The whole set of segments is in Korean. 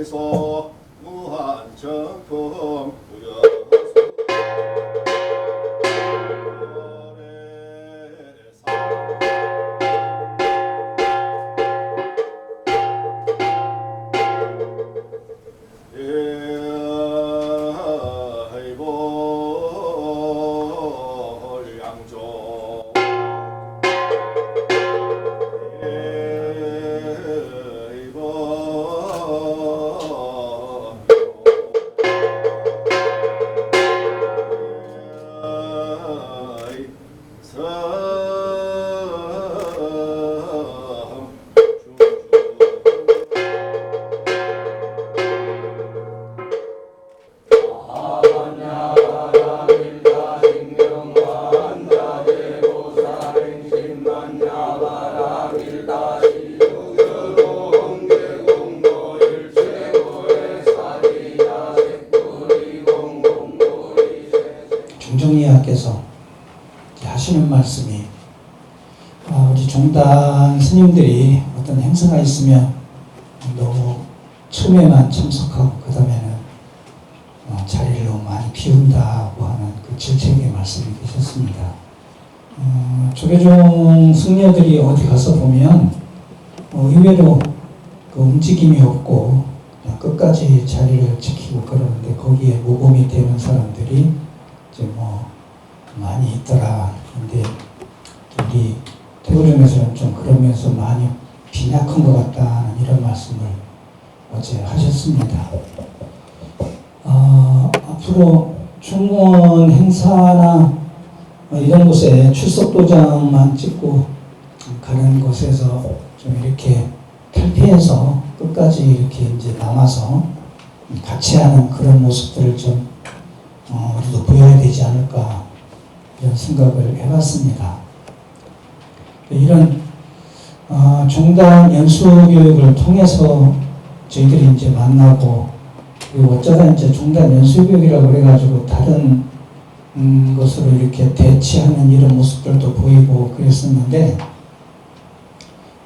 무소리소 무한정품 중정리학께서 하시는 말씀이 우리 종단 스님들이 어떤 행사가 있으면 너무 처음에만 참석하고 그 다음에는 자리를 너무 많이 비운다고 하는 그 질책의 말씀이 계셨습니다. 조계종 승려들이 어디 가서 보면 의외로 그 움직임이 없고 그냥 끝까지 자리를 지키고 그러는데 거기에 모범이 되는 사람들이 이제 많이 있더라. 근데 우리 태고종에서는 좀 그러면서 많이 빈약한 것 같다는 이런 말씀을 어제 하셨습니다. 앞으로 충원 행사나 이런 곳에 출석 도장만 찍고 가는 곳에서 좀 이렇게 탈피해서 끝까지 이렇게 이제 남아서 같이 하는 그런 모습들을 좀 우리도 보여야 되지 않을까 이런 생각을 해봤습니다. 이런 종단 연수교육을 통해서 저희들이 이제 만나고 그리고 어쩌다 이제 종단 연수교육이라고 그래가지고 다른 것으로 이렇게 대치하는 이런 모습들도 보이고 그랬었는데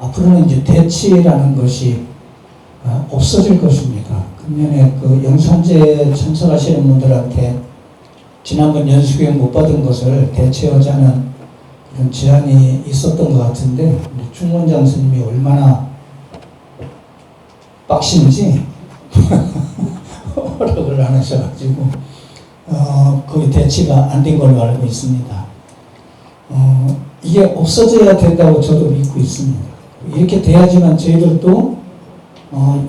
앞으로는 이제 대치라는 것이 없어질 것입니다. 금년에 그 영산제 참석하시는 분들한테 지난번 연수교육 못 받은 것을 대체하자는 그런 제안이 있었던 것 같은데 우리 충원장 스님이 얼마나 빡신지 허락을 안 하셔가지고 거기 대치가 안 된 걸로 알고 있습니다. 이게 없어져야 된다고 저도 믿고 있습니다. 이렇게 돼야지만 저희들도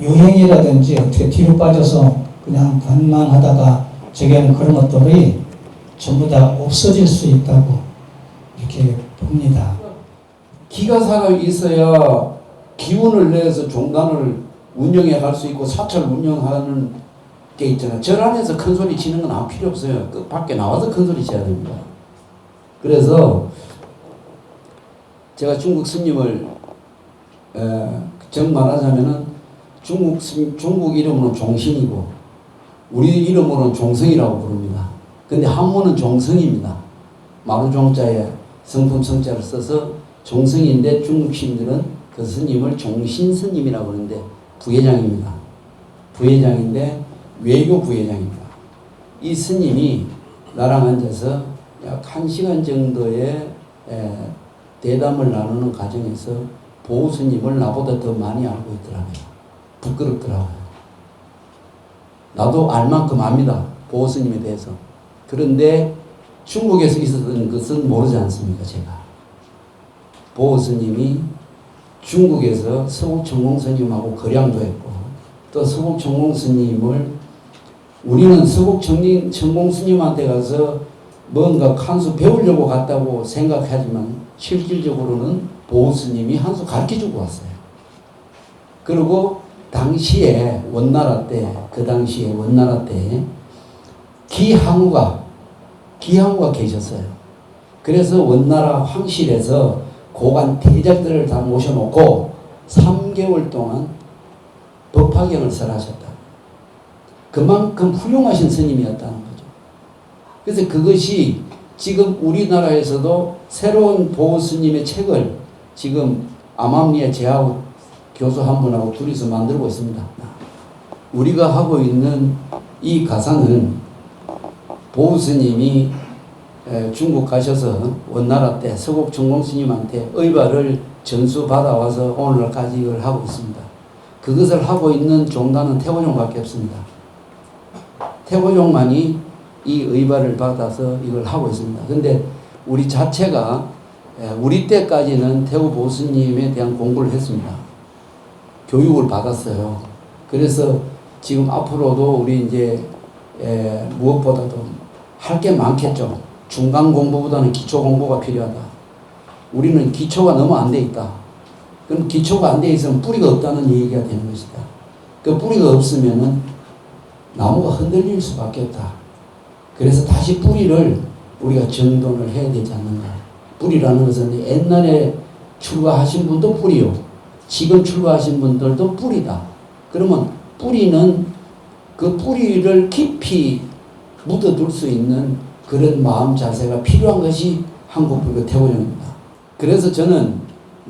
유행이라든지 어떻게 뒤로 빠져서 그냥 관망하다가 저기하는 그런 것들이 전부 다 없어질 수 있다고 이렇게 봅니다. 기가사가 있어야 기운을 내서 종단을 운영해 갈 수 있고 사찰 운영하는 게 있잖아요. 절 안에서 큰 소리 치는 건 아무 필요 없어요. 그 밖에 나와서 큰 소리 쳐야 됩니다. 그래서 제가 중국 스님을 정말하자면은 중국 이름으로는 종신이고 우리 이름으로는 종성이라고 부릅니다. 근데 한문은 종성입니다. 마루종자에 성품 성자를 써서 종성인데 중국 시인들은 그 스님을 종신스님이라고 하는데 부회장입니다. 부회장인데 외교 부회장입니다. 이 스님이 나랑 앉아서 약 1시간 정도의 대담을 나누는 과정에서 보호 스님을 나보다 더 많이 알고 있더라고요. 부끄럽더라고요. 나도 알 만큼 압니다. 보호 스님에 대해서. 그런데 중국에서 있었던 것은 모르지 않습니까, 제가. 보호 스님이 중국에서 서국천공 스님하고 거량도 했고, 또 서국천공 스님을 우리는 서국천공 스님한테 가서 뭔가 한 수 배우려고 갔다고 생각하지만 실질적으로는 보호 스님이 한 수 가르쳐주고 왔어요. 그리고 당시에 원나라 때, 그 당시에 원나라 때 기항우가 계셨어요. 그래서 원나라 황실에서 고관 대작들을 다 모셔놓고 3개월 동안 법화경을 설하셨다. 그만큼 훌륭하신 스님이었다는 거죠. 그래서 그것이 지금 우리나라에서도 새로운 보호 스님의 책을 지금 암암리에 제하고 교수 한 분하고 둘이서 만들고 있습니다. 우리가 하고 있는 이 가사는 보우 스님이 중국 가셔서 원나라 때 서곡 정공 스님한테 의발을 전수 받아와서 오늘날까지 이걸 하고 있습니다. 그것을 하고 있는 종단은 태고종밖에 없습니다. 태고종만이 이 의발을 받아서 이걸 하고 있습니다. 근데 우리 자체가 우리 때까지는 태고 보스님에 대한 공부를 했습니다. 교육을 받았어요. 그래서 지금 앞으로도 우리 이제 무엇보다도 할 게 많겠죠. 중간 공부보다는 기초 공부가 필요하다. 우리는 기초가 너무 안 돼 있다. 그럼 기초가 안 돼 있으면 뿌리가 없다는 얘기가 되는 것이다. 그 뿌리가 없으면은 나무가 흔들릴 수밖에 없다. 그래서 다시 뿌리를 우리가 정돈을 해야 되지 않는가. 뿌리라는 것은 옛날에 출가하신 분도 뿌리요. 지금 출가하신 분들도 뿌리다. 그러면 뿌리는 그 뿌리를 깊이 묻어둘 수 있는 그런 마음 자세가 필요한 것이 한국불교 태고종입니다. 그래서 저는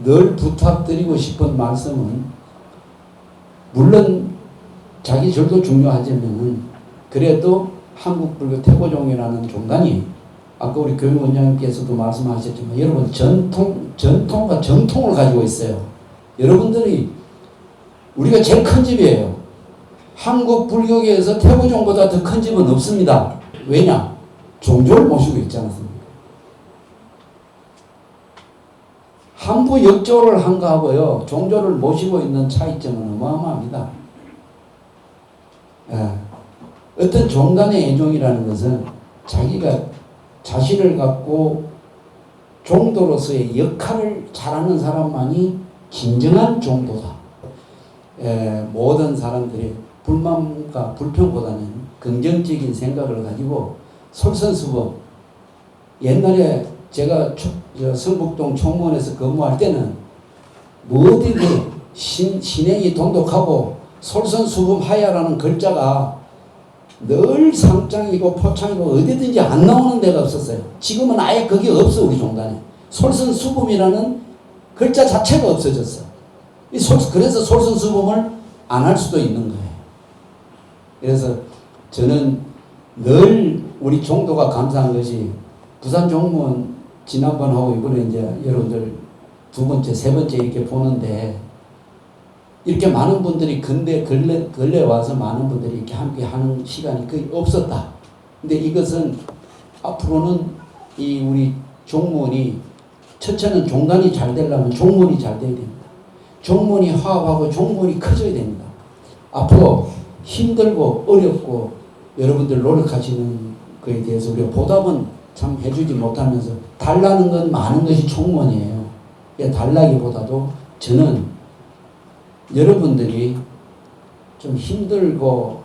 늘 부탁드리고 싶은 말씀은 물론 자기 절도 중요하지만은 그래도 한국불교 태고종이라는 종단이 아까 우리 교육원장님께서도 말씀하셨지만 여러분 전통과 정통을 가지고 있어요. 여러분들이 우리가 제일 큰 집이에요. 한국 불교계에서 태고종보다 더 큰 집은 없습니다. 왜냐? 종조를 모시고 있지 않습니까? 한부 역조를 한 거하고요, 종조를 모시고 있는 차이점은 어마어마합니다. 어떤 종단의 애종이라는 것은 자기가 자신을 갖고 종도로서의 역할을 잘하는 사람만이 진정한 종도다. 모든 사람들이 불만과 불평보다는 긍정적인 생각을 가지고 솔선수범. 옛날에 제가 성북동 총무원에서 근무할 때는 어디든 신행이 돈독하고 솔선수범하야라는 글자가 늘 상장이고 포창이고 어디든지 안 나오는 데가 없었어요. 지금은 아예 그게 없어. 우리 종단에 솔선수범이라는 글자 자체가 없어졌어. 그래서 솔선수범을 안 할 수도 있는 거예요. 그래서 저는 늘 우리 종도가 감사한 것이 부산 종무원 지난번 하고 이번에 이제 여러분들 두 번째, 세 번째 이렇게 보는데 이렇게 많은 분들이 근래 와서 많은 분들이 이렇게 함께 하는 시간이 거의 없었다. 근데 이것은 앞으로는 이 우리 종무원이 첫째는 종단이 잘 되려면 종무원이 잘 돼야 됩니다. 종무원이 화합하고 종무원이 커져야 됩니다. 앞으로 힘들고 어렵고 여러분들 노력하시는 거에 대해서 우리가 보답은 참 해주지 못하면서 달라는 건 많은 것이 총무원이에요. 달라기보다도 저는 여러분들이 좀 힘들고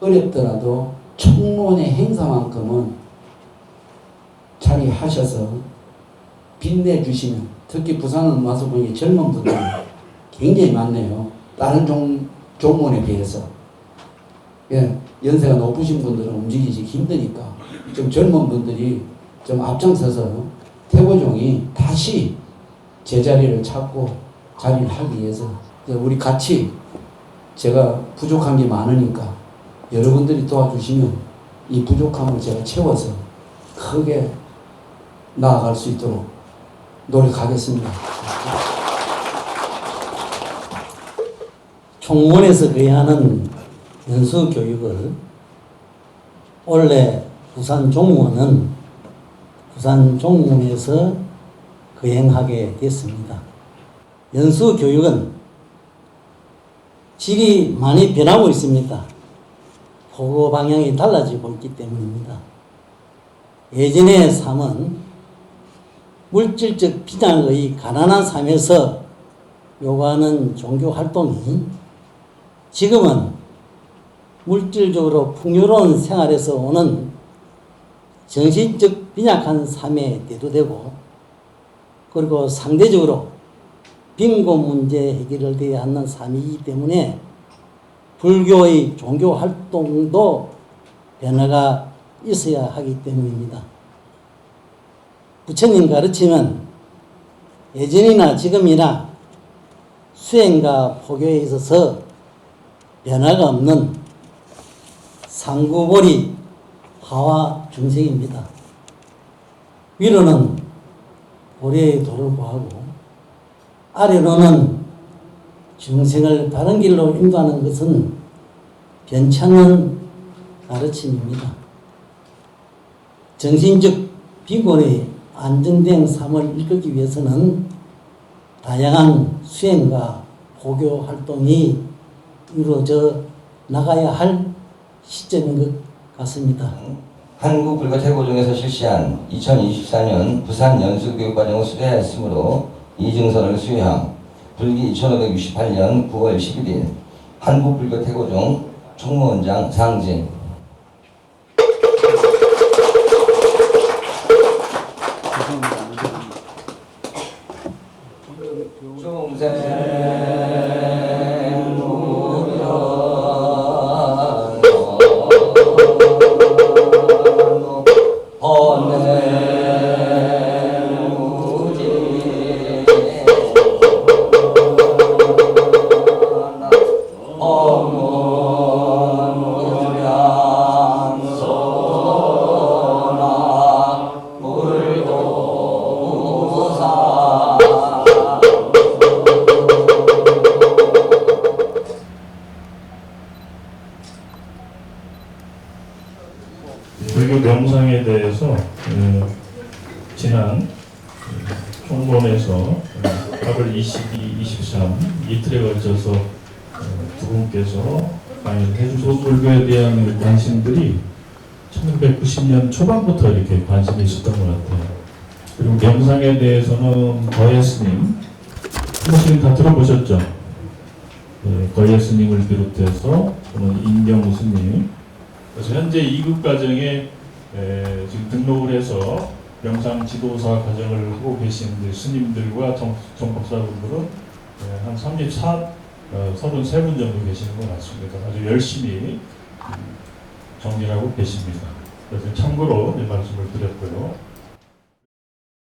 어렵더라도 총무원의 행사만큼은 자리하셔서 빛내주시면, 특히 부산은 와서 보니 젊은 분들이 굉장히 많네요. 다른 종무원에 비해서. 연세가 높으신 분들은 움직이기 힘드니까 좀 젊은 분들이 좀 앞장서서 태고종이 다시 제자리를 찾고 자리를 하기 위해서 우리 같이, 제가 부족한 게 많으니까 여러분들이 도와주시면 이 부족함을 제가 채워서 크게 나아갈 수 있도록 노력하겠습니다. 총무원에서 거행하는 연수교육을 원래 부산 종무원은 부산 종무원에서 거행하게 됐습니다. 연수교육은 질이 많이 변하고 있습니다. 포교 방향이 달라지고 있기 때문입니다. 예전의 삶은 물질적 비장의 가난한 삶에서 요구하는 종교 활동이 지금은 물질적으로 풍요로운 생활에서 오는 정신적 빈약한 삶에 대두되고, 그리고 상대적으로 빈곤 문제 해결을 되어야 하는 삶이기 때문에 불교의 종교 활동도 변화가 있어야 하기 때문입니다. 부처님 가르침은 예전이나 지금이나 수행과 포교에 있어서 변화가 없는 상구보리 하와 중생입니다. 위로는 보리의 도를 구하고 아래로는 중생을 바른 길로 인도하는 것은 괜찮은 가르침입니다. 정신적 비곤의 안정된 삶을 이끌기 위해서는 다양한 수행과 포교 활동이 이루어져 나가야 할 시점인 것 같습니다. 한국불교태고중에서 실시한 2024년 부산 연수교육과정을 수료하였으므로 이 증서를 수여함. 불기 2568년 9월 11일 한국불교태고중 총무원장 상진. 불교 명상에 대해서 지난 총본에서 8월 22, 23 이틀에 걸쳐서 두 분께서 강의를 해주셔서 불교에 대한 관심들이 1990년 초반부터 이렇게 관심이 있었던 것 같아요. 그리고 명상에 대해서는 거예 스님, 스님 다 들어보셨죠? 거예 스님을 비롯해서 또는 임경우 스님, 그래서 현재 2급 과정에 지금 등록을 해서 명상 지도사 과정을 하고 계신 스님들과 정법사분들은 한 33분 정도 계시는 것 같습니다. 아주 열심히 정리하고 계십니다. 그래서 참고로 말씀을 드렸고요.